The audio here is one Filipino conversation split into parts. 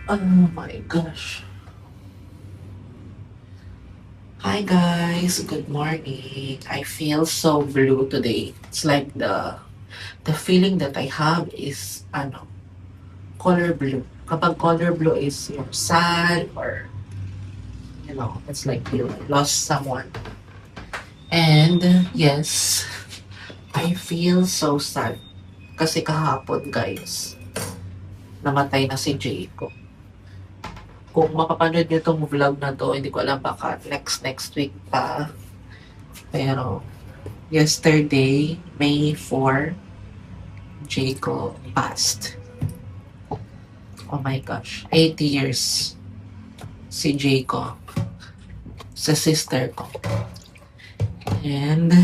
Oh my gosh. Hi guys, good morning. I feel so blue today. It's like the feeling that I have is color blue. Kapag color blue is you're sad or it's like you lost someone. And yes, I feel so sad kasi kahapon guys, namatay na si Jayco. Kung mapapanood niyo tong vlog na to, hindi ko alam baka next week pa. Pero yesterday, May 4, Jayco passed. Oh my gosh, 8 years si Jayco sa sister ko. And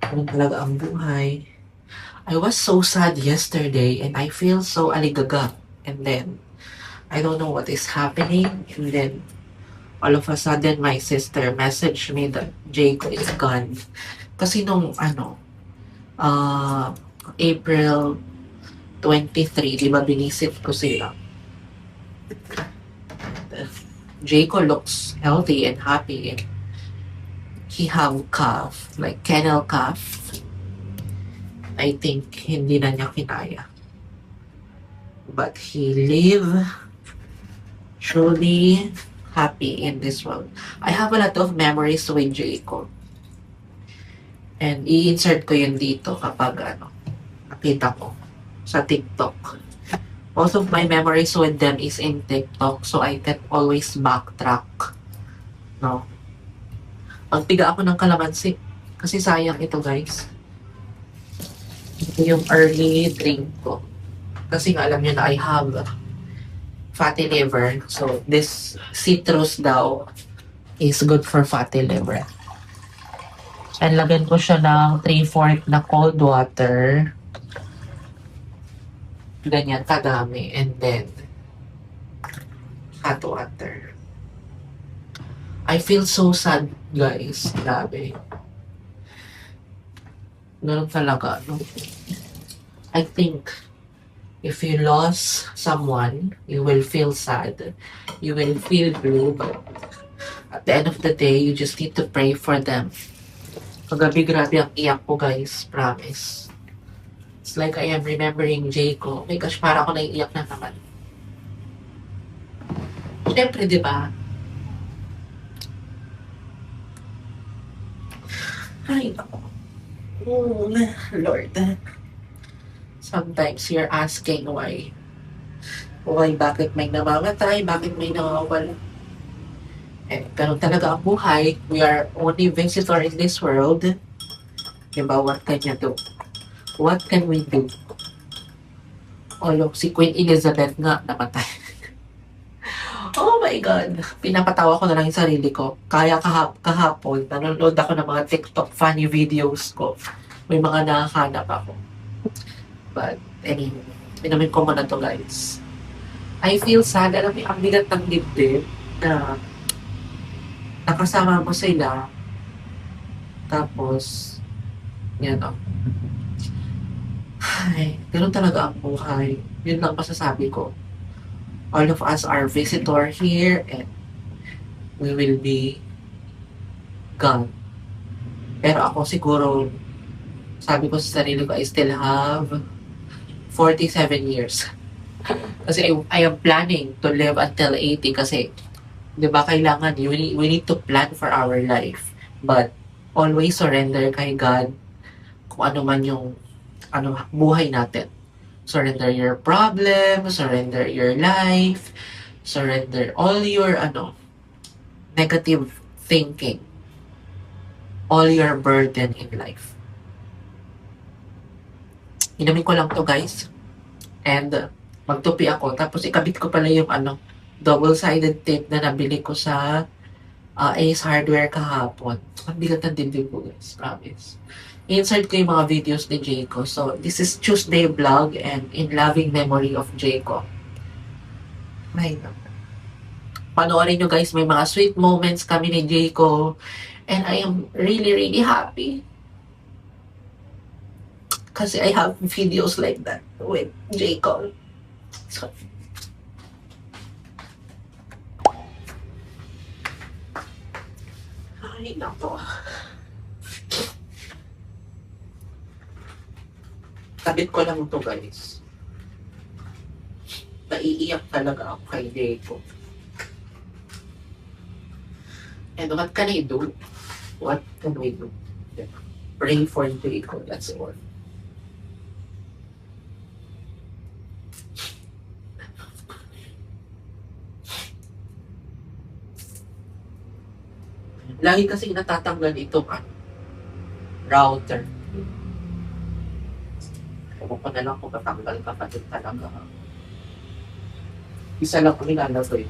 ano talaga ang buhay. I was so sad yesterday and I feel so aligaga. And then, I don't know what is happening. And then, all of a sudden, my sister messaged me that Jayco is gone. Kasi nung April 23, di ba binisit ko sila. Jayco looks healthy and happy and he have cough, like kennel cough. I think hindi na niya kinaya. But he live truly happy in this world. I have a lot of memories with Jayco. And i-insert ko yun dito kapag nakita ko sa TikTok. Most of my memories with them is in TikTok, so I can always backtrack. No? Magpiga ako ng kalamansi. Kasi sayang ito, guys. Ito yung early drink ko. Kasi nga alam nyo na I have fatty liver. So, this citrus daw is good for fatty liver. And lagyan ko siya ng 3/4 na cold water. Ganyan kadami. And then, hot water. I feel so sad, guys. Grabe. Ganun talaga, no? I think, if you lost someone, you will feel sad. You will feel blue, but at the end of the day, you just need to pray for them. Kagabi, grabe ang iyak ko, guys. Promise. It's like I am remembering Jayco. Oh my gosh, para ako naiiyak na naman. Siyempre, di ba? Ay, ako. Oh, Lord. Sometimes you're asking why. Why, bakit may namamatay? Bakit may nawawala? Eh, ganun talaga ang buhay. We are only visitor in this world. Diba, what can you do? What can we do? Si Queen Elizabeth nga namatay. Oh my God! Pinapatawa ko na lang yung sarili ko. Kaya kahapon, nanonood ako ng mga TikTok funny videos ko. May mga nakahanap ako. But, anyway, inumin ko muna to, guys. I feel sad. Alam mo, ang bigat ng dibdib na nakasama mo sila. Tapos, yan o. Ay, ganun talaga ang buhay. Yun lang masasabi ko. All of us are visitor here and we will be gone. Pero ako siguro, sabi ko sa sarili ko, I still have 47 years. Kasi I am planning to live until 80 kasi, di ba, kailangan, we need to plan for our life. But, always surrender kay God kung ano man yung buhay natin. Surrender your problems, surrender your life, surrender all your negative thinking, all your burden in life. Inumin ko lang to, guys. And magtupi ako. Tapos ikabit ko pala yung double-sided tape na nabili ko sa Ace Hardware kahapon. Ang bigat ng dibdib ko, guys. Promise. Insert ko yung mga videos ni Jayco. So, this is Tuesday vlog and in loving memory of Jayco. Ay, no. Panoorin nyo, guys, may mga sweet moments kami ni Jayco. And I am really, really happy. Kasi I have videos like that with Jayco. So, Ay, nako. Kabit ko lang to guys. Naiiyak talaga ako kay Diego. And what can I do? What can we do? Pray for Diego, that's all. Lagi kasi natatanggal itong router. Ewan ko na lang kung matanggal ka pa din talaga. Isa lang kami lalagay.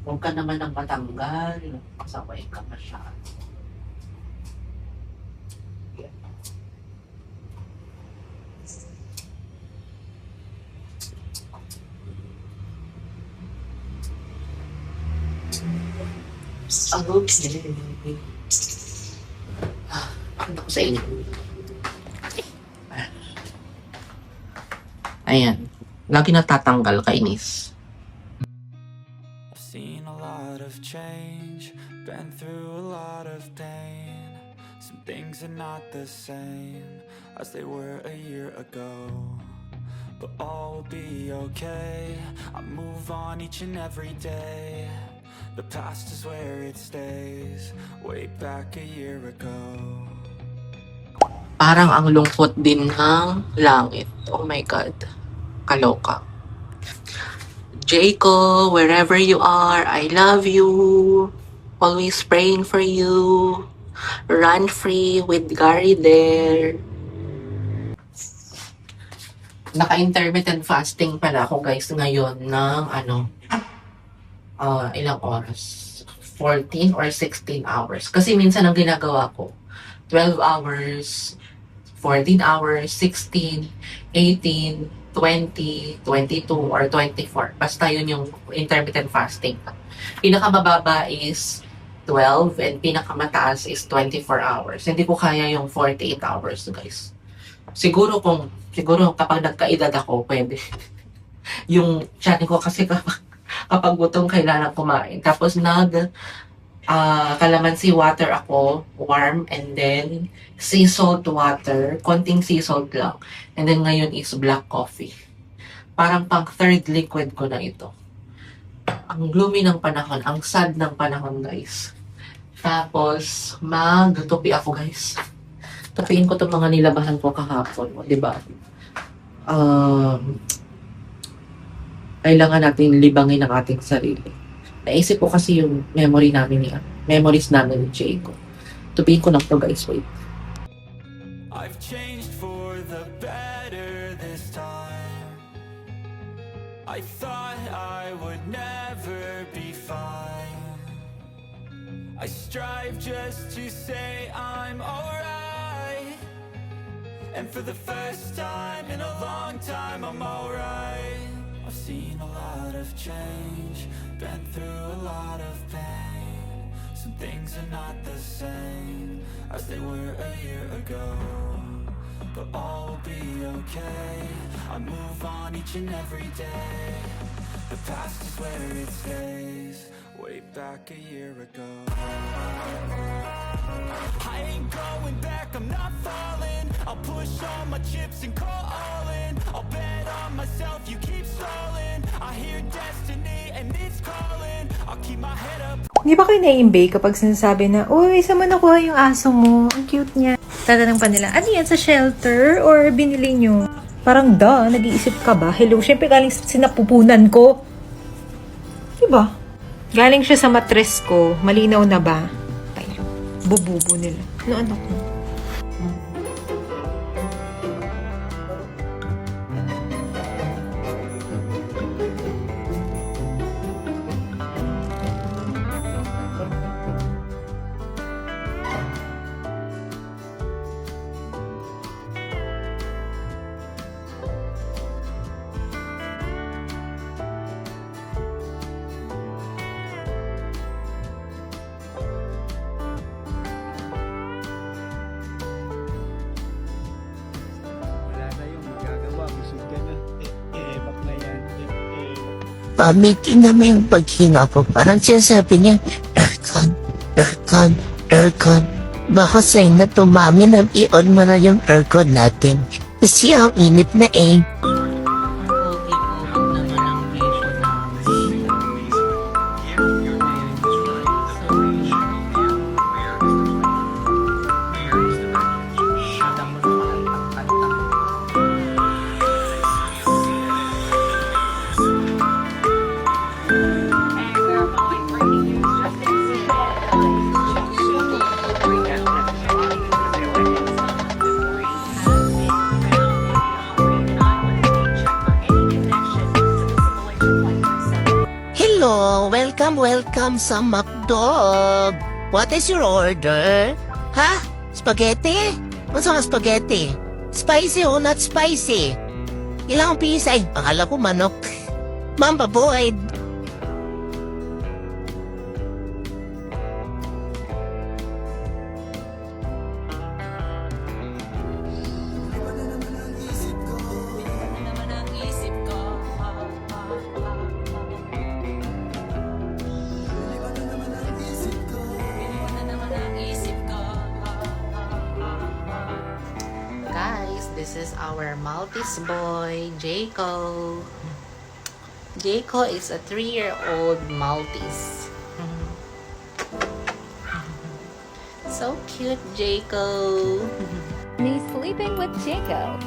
Huwag ka naman ang matanggal. Kasaway ka masyado. Okay. Ano ko sa inyo? Ayan. Lagi natatanggal, kainis. I've seen a lot of change, been through a lot of pain. Some things are not the same as they were a year ago, but all will be okay. I move on each and every day. The past is where it stays, way back a year ago. Parang ang lungkot din ng langit. Oh my God. Kaloka. Jaco, wherever you are, I love you. Always praying for you. Run free with Gary there. Naka-intermittent fasting pala ako guys ngayon ng ilang oras? 14 or 16 hours. Kasi minsan ang ginagawa ko, 12 hours, 14 hours, 16, 18, 20, 22, or 24. Basta yun yung intermittent fasting. Pinakamababa is 12 and pinakamataas is 24 hours. Hindi ko kaya yung 48 hours, guys. Siguro kapag nagkaedad ako, pwede. Yung tiyan ko kasi kapag gutom kailangan kumain. Tapos calamansi water ako, warm, and then sea salt water, konting sea salt lang. And then ngayon is black coffee. Parang pang third liquid ko na ito. Ang gloomy ng panahon, ang sad ng panahon guys. Tapos magtupi ako guys. Tupiin ko itong mga nilabahan ko kahapon, di ba? Kailangan natin libangin ang ating sarili. Naisip ko kasi yung memories namin ni Jaco. Tupiin ko lang to guys, wait. I've changed for the better this time. I thought I would never be fine. I strive just to say I'm alright. And for the first time in a long time I'm alright. I've seen a lot of change, been through a lot of pain. Some things are not the same as they were a year ago, but all will be okay. I move on each and every day. The past is where it stays, way back a year ago. I ain't going back, I'm not falling. I'll push all my chips and call all in. I'll bet on myself, you keep stalling. I hear destiny and it's calling. I'll keep my head up. Di ba kayo naiimbay kapag sinasabi na, uy, saan mo nakuha yung aso mo? Ang cute niya. Tatanong pa nila, ano yan, sa shelter? Or binili nyo? Parang nag-iisip ka ba? Hello, syempre galing sinapupunan ko. Diba? Galing siya sa matres ko. Malinaw na ba? Ay, bububo nila. Ano anak mo? Pamitin naman yung paghinga ko. Parang sinasabi niya, aircon, aircon, aircon. Baka sa'yo na tumami na i-on mo na yung aircon natin. Kasi ang init na eh. Hello, welcome sa McDo. What is your order? Ha? Spaghetti? What's ang spaghetti? Spicy o not spicy? Ilang piece? Ay, akala ko manok. Mamba boy. Guys, this is our Maltese boy, Jayco. Jayco is a 3-year-old Maltese. So cute, Jayco. Me sleeping with Jacob.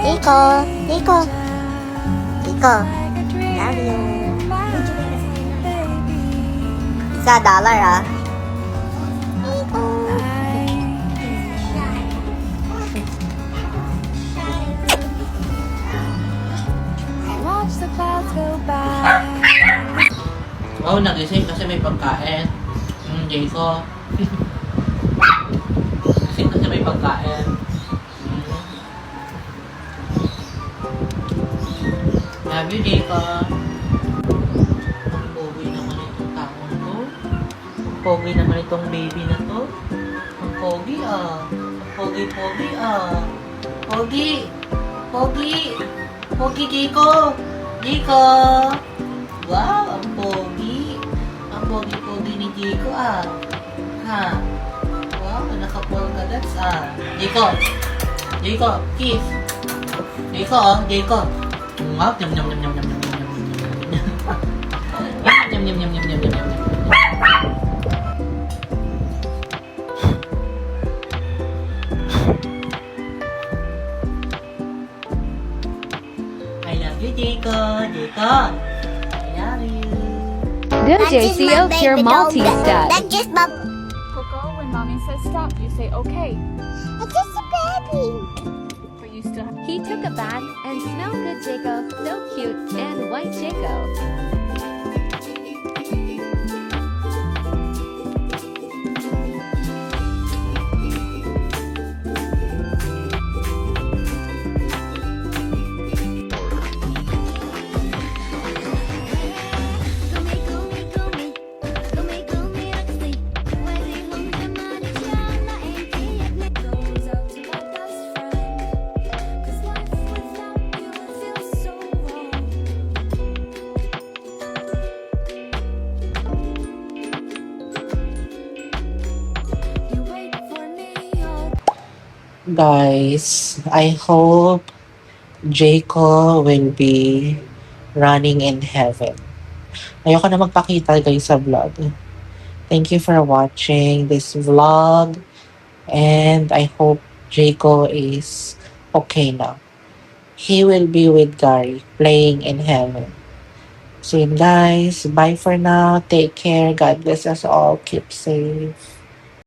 Nico, Nico, Nico, love you. $1 ah. Watch the clouds go by. Wow, nagising kasi may pagkain. Jayco. Nagising kasi may pagkain. Love you, Jayco. Ang pogi naman itong taong to. Ang pogi naman itong baby na to. Ang pogi ah. Ang pogi ah. Pogi. Pogi. Pogi, Jayco. Jayco. Wow, ang pogi. Ang pogi-pogi ni Jayco ah. Ha? Wow, nakapolka dots ah. Jayco. Jayco, kiss. Jayco oh, Jayco. Wow, nyam nyam nyam nyam nyam nyam nyam nyam nyam nyam nyam nyam nyam nyam. I love you, Jayco. Jayco. I love you. Good JCO, your Maltese dad. That's just my... Coco, when mommy says stop, you say okay. It's just a baby. But you still have He took a bath and smelled good Jacob, so cute, and white Jacob. Guys, I hope Jayco will be running in heaven. Ayoko na magpakita guys sa vlog. Thank you for watching this vlog. And I hope Jayco is okay now. He will be with Gary playing in heaven. So yun guys, bye for now. Take care. God bless us all. Keep safe.